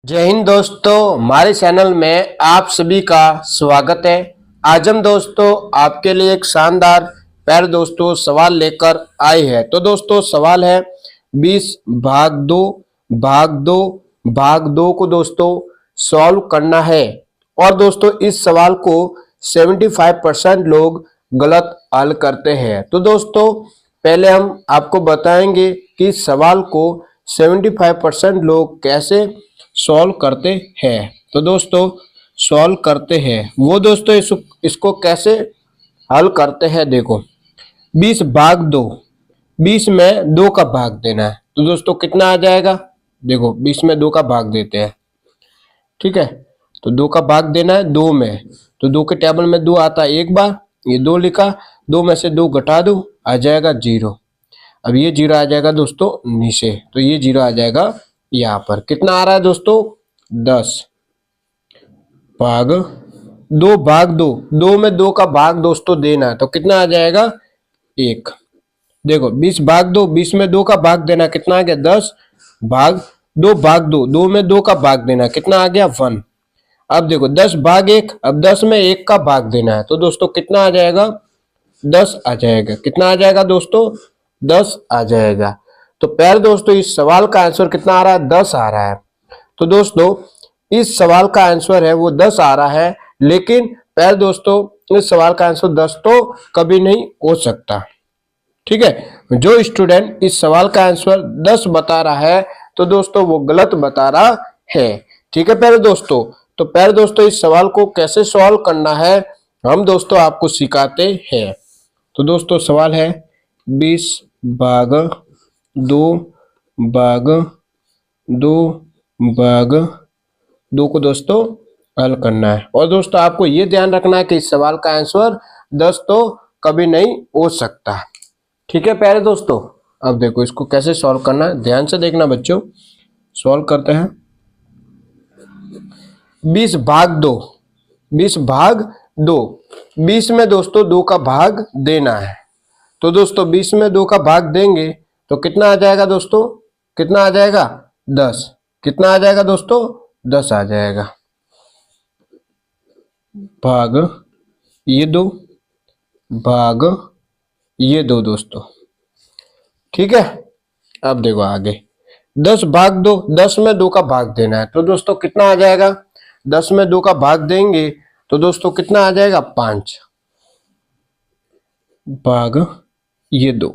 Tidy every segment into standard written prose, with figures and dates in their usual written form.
जय हिंद दोस्तों, हमारे चैनल में आप सभी का स्वागत है। आज हम दोस्तों आपके लिए एक शानदार प्यारे दोस्तों सवाल लेकर आए हैं। तो दोस्तों सवाल है 20 भाग 2 भाग 2 को दोस्तों सॉल्व करना है। और दोस्तों इस सवाल को 75% लोग गलत हल करते हैं। तो दोस्तों पहले हम आपको बताएंगे कि इस सवाल को 75% लोग कैसे सॉल्व करते हैं। तो दोस्तों सॉल्व करते हैं वो दोस्तों इसको कैसे हल करते हैं। देखो 20 भाग 2, 20 में 2 का भाग देना है। तो दोस्तों कितना आ जाएगा, देखो 20 में 2 का भाग देते हैं, ठीक है। तो 2 का भाग देना है 2 में, तो 2 के टेबल में 2 आता है एक बार, ये 2 लिखा, 2 में से 2 घटा दो, आ जाएगा 0। अब ये 0 आ जाएगा दोस्तों नीचे, तो ये 0 आ जाएगा यहाँ पर। कितना आ रहा है दोस्तों 10 भाग 2 भाग 2, 2 में 2 का भाग दोस्तों देना है, तो कितना आ जाएगा 1। देखो 20 भाग 2, 20 में 2 का भाग देना, कितना आ गया 10 भाग 2, 2 में 2 का भाग देना, कितना आ गया 1। अब देखो 10 भाग 1, अब 10 में 1 का भाग देना है, तो दोस्तों कितना आ जाएगा 10 आ जाएगा। कितना आ जाएगा दोस्तों 10 आ जाएगा। तो प्यारे दोस्तों इस सवाल का आंसर कितना आ रहा है 10 आ रहा है। तो दोस्तों इस सवाल का आंसर है वो 10 आ रहा है, लेकिन प्यारे दोस्तों इस सवाल का आंसर 10 तो कभी नहीं हो सकता, ठीक है। जो स्टूडेंट इस सवाल का आंसर 10 बता रहा है तो दोस्तों वो गलत बता रहा है, ठीक है प्यारे दोस्तों। तो प्यारे दोस्तों इस सवाल को कैसे सॉल्व करना है हम दोस्तों आपको सिखाते हैं। तो दोस्तों सवाल है 20 भाग 2 भाग 2 को दोस्तों हल करना है। और दोस्तों आपको ये ध्यान रखना है कि इस सवाल का आंसर 10 तो कभी नहीं हो सकता, ठीक है प्यारे दोस्तों। अब देखो इसको कैसे सॉल्व करना है, ध्यान से देखना बच्चों। सॉल्व करते हैं 20 भाग 2, 20 भाग 2, 20 में दोस्तों 2 का भाग देना है। तो दोस्तों 20 में 2 का भाग देंगे तो कितना आ जाएगा दोस्तों, कितना आ जाएगा 10। कितना आ जाएगा दोस्तों 10 आ जाएगा। भाग ये 2 भाग ये 2 दोस्तों, ठीक है। अब देखो आगे 10 भाग 2, 10 में 2 का भाग देना है, तो दोस्तों कितना आ जाएगा 10 में 2 का भाग देंगे तो दोस्तों कितना आ जाएगा 5 भाग ये 2।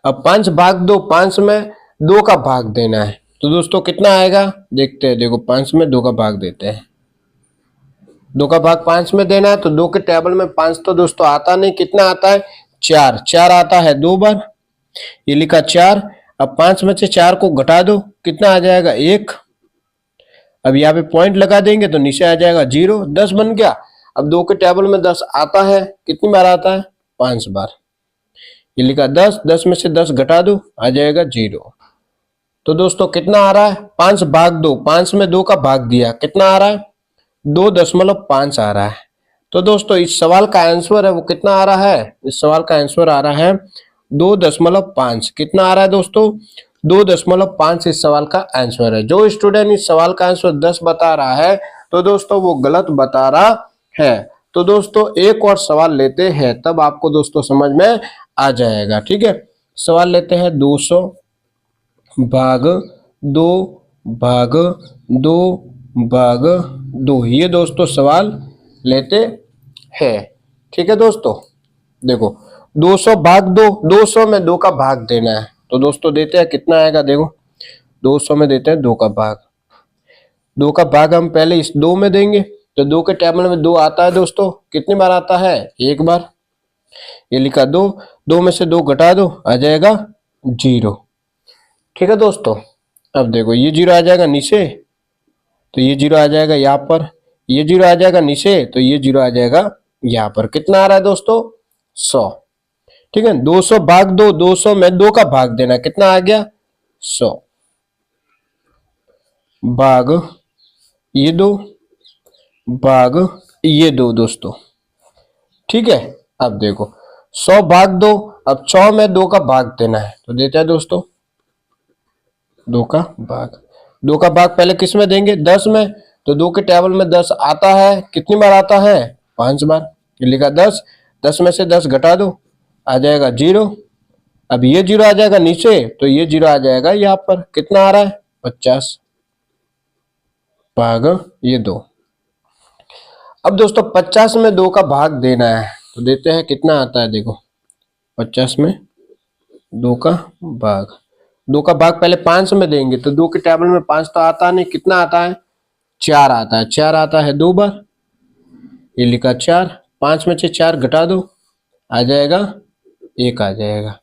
अब 5 भाग 2, 5 में 2 का भाग देना है, तो दोस्तों कितना आएगा देखते हैं। देखो 5 में 2 का भाग देते हैं, 2 का भाग 5 में देना है, तो 2 के टेबल में 5 तो दोस्तों आता नहीं, कितना आता है 4, 4 आता है 2 बार, ये लिखा 4। अब 5 में से 4 को घटा दो, कितना आ जाएगा 1। अब यहाँ पे पॉइंट लगा देंगे तो नीचे आ जाएगा 0, 10 बन गया। अब 2 के टेबल में 10 आता है, कितनी बार आता है 5 बार, ये लिखा 10, 10 में से 10 घटा दो, आ जाएगा 0। तो दोस्तों कितना आ रहा है 5 भाग 2, 5 में 2 का भाग दिया, कितना आ रहा है 2.5 आ रहा है। तो दोस्तों इस सवाल का आंसर है वो कितना आ रहा है, इस सवाल का आंसर आ रहा है 2.5। कितना आ रहा है दोस्तों 2.5 इस सवाल का आंसर है। जो स्टूडेंट इस सवाल का आंसर 10 बता रहा है तो दोस्तों वो गलत बता रहा है। तो दोस्तों एक और सवाल लेते हैं, तब आपको दोस्तों समझ में आ जाएगा, ठीक है। सवाल लेते हैं 200 भाग 2 भाग 2 भाग 2, ये दोस्तों सवाल लेते हैं, ठीक है दोस्तों। देखो 200 भाग 2, 200 में 2 का भाग देना है, तो दोस्तों देते हैं कितना आएगा। देखो 200 में देते हैं 2 का भाग, 2 का भाग हम पहले इस 2 में देंगे, तो 2 के टेबल में 2 आता है दोस्तों, कितनी बार आता है 1 बार, ये लिखा 2, 2 में से 2 घटा दो, आ जाएगा 0, ठीक है दोस्तों। अब देखो ये 0 आ जाएगा नीचे, तो ये 0 आ जाएगा यहाँ पर, ये 0 आ जाएगा नीचे, तो ये 0 आ जाएगा यहाँ पर। कितना आ रहा है दोस्तों 100, ठीक है। 200 भाग 2, 200 में 2 का भाग देना, कितना आ गया 100 भाग ये 2 भाग ये 2 दोस्तों, ठीक है। अब देखो 100 भाग 2, अब 100 में 2 का भाग देना है, तो देता है दोस्तों 2 का भाग, 2 का भाग पहले किस में देंगे? 10 में। तो 2 के टेबल में 10 आता है, कितनी बार आता है? 5 बार। ये लिखा 10, 10 में से 10 घटा दो, आ जाएगा 0। अब ये 0 आ जाएगा नीचे, तो ये 0 आ जाएगा यहाँ पर। कितना आ रहा है? 50 भाग ये 2। अब दोस्तों 50 में 2 का भाग देना है, तो देते हैं। कितना आता है देखो, 50 में 2 का भाग। 2 का भाग पहले 5 में देंगे, तो 2 के टेबल में 5 तो आता नहीं, कितना आता है? 4 आता है। 4 आता है 2 बार, ये लिखा 4। 5 में से 4 घटा दो, आ जाएगा 1 आ जाएगा।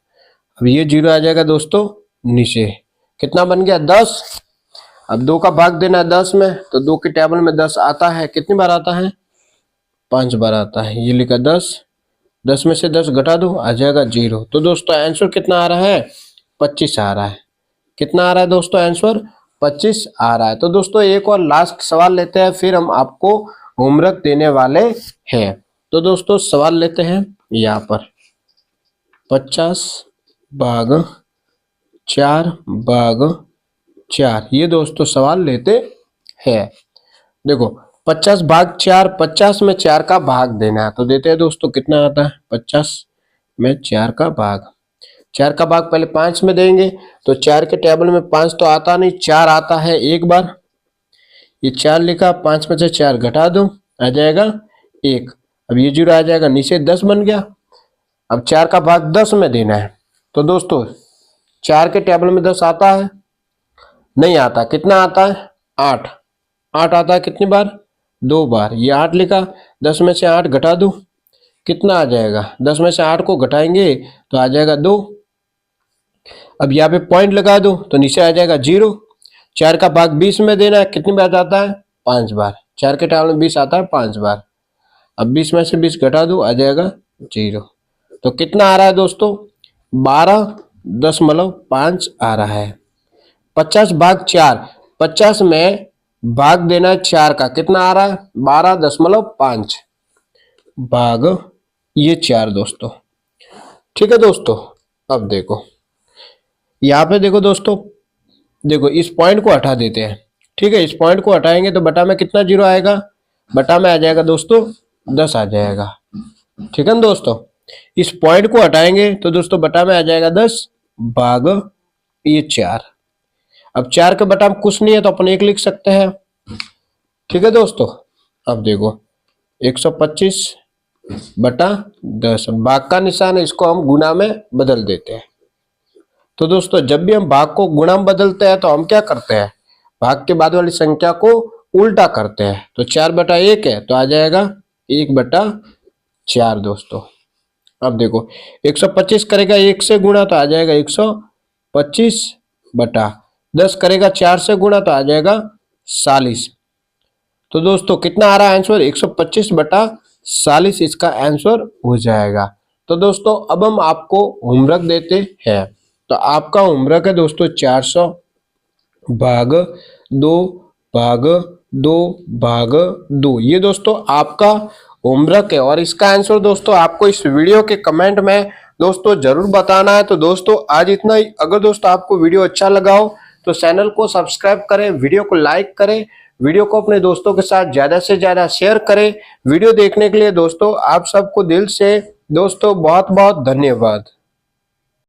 अब ये 0 आ जाएगा दोस्तों नीचे। कितना बन गया? 10। अब 2 का भाग देना है 10 में, तो 2 के टेबल में 10 आता है, कितनी बार आता है? 5 बार आता है। ये लिखा 10, 10 में से 10 घटा दो, आ जाएगा 0। तो दोस्तों आंसर कितना आ रहा है? 25 आ रहा है। कितना आ रहा है दोस्तों आंसर? 25 आ रहा है। तो दोस्तों एक और लास्ट सवाल लेते हैं, फिर हम आपको होमवर्क देने वाले हैं। तो दोस्तों सवाल लेते हैं यहाँ पर, 50 भाग 4 भाग 4, ये दोस्तों सवाल लेते हैं। देखो 50 भाग 4, 50 में 4 का भाग देना है, तो देते हैं दोस्तों। कितना आता है? 50 में 4 का भाग। 4 का भाग पहले 5 में देंगे, तो 4 के टेबल में 5 तो आता नहीं, 4 आता है 1 बार। ये 4 लिखा, 5 में से 4 घटा दो, आ जाएगा 1। अब ये 0 आ जाएगा नीचे, 10 बन गया। अब 4 का भाग 10 में देना है, तो दोस्तों 4 के टेबल में 10 आता है? नहीं आता। कितना आता है? 8। 8 आता है कितनी बार? 2 बार। ये 8 लिखा, 10 में से 8 घटा दो, कितना आ जाएगा? 10 में से 8 को घटाएंगे तो आ जाएगा 2। अब यहाँ पे पॉइंट लगा दो, तो नीचे आ जाएगा 0। 4 का भाग 20 में देना है, कितनी बार आता है? 5 बार। 4 के टेबल में 20 आता है 5 बार। अब 20 में से 20 घटा दो, आ जाएगा 0। तो कितना आ रहा है दोस्तों? 12.5 आ रहा है। 50 भाग 4, 50 में भाग देना है 4 का, कितना आ रहा है? 12.5 भाग ये 4 दोस्तों। ठीक है दोस्तों, अब देखो यहाँ पे देखो दोस्तों, देखो इस पॉइंट को हटा देते हैं। ठीक है, इस पॉइंट को हटाएंगे तो बटा में कितना 0 आएगा? बटा में आ जाएगा दोस्तों 10 आ जाएगा। ठीक है ना दोस्तों, इस पॉइंट को हटाएंगे तो दोस्तों बटा में आ जाएगा 10 भाग ये 4। अब 4 के बटा में कुछ नहीं है, तो अपन 1 लिख सकते हैं। ठीक है दोस्तों, अब देखो 125 बटा 10, भाग का निशान है, इसको हम गुना में बदल देते हैं। तो दोस्तों जब भी हम भाग को गुणा में बदलते हैं, तो हम क्या करते हैं? भाग के बाद वाली संख्या को उल्टा करते हैं। तो 4 बटा 1 है, तो आ जाएगा 1 बटा 4 दोस्तों। अब देखो 125 करेगा 1 से गुणा, तो आ जाएगा 125 बटा 10 करेगा 4 से गुणा, तो आ जाएगा 40। तो दोस्तों कितना आ रहा है आंसर? 125 बटा 40 इसका आंसर हो जाएगा। तो दोस्तों अब हम आपको होमवर्क देते हैं। तो आपका होमवर्क है दोस्तों 400 भाग 2 भाग 2 भाग 2, ये दोस्तों आपका होमवर्क है। और इसका आंसर दोस्तों आपको इस वीडियो के कमेंट में दोस्तों जरूर बताना है। तो दोस्तों आज इतना ही। अगर दोस्तों आपको वीडियो अच्छा लगा हो तो चैनल को सब्सक्राइब करें, वीडियो को लाइक करें, वीडियो को अपने दोस्तों के साथ ज्यादा से ज्यादा शेयर करें। वीडियो देखने के लिए दोस्तों आप सबको दिल से दोस्तों बहुत बहुत धन्यवाद।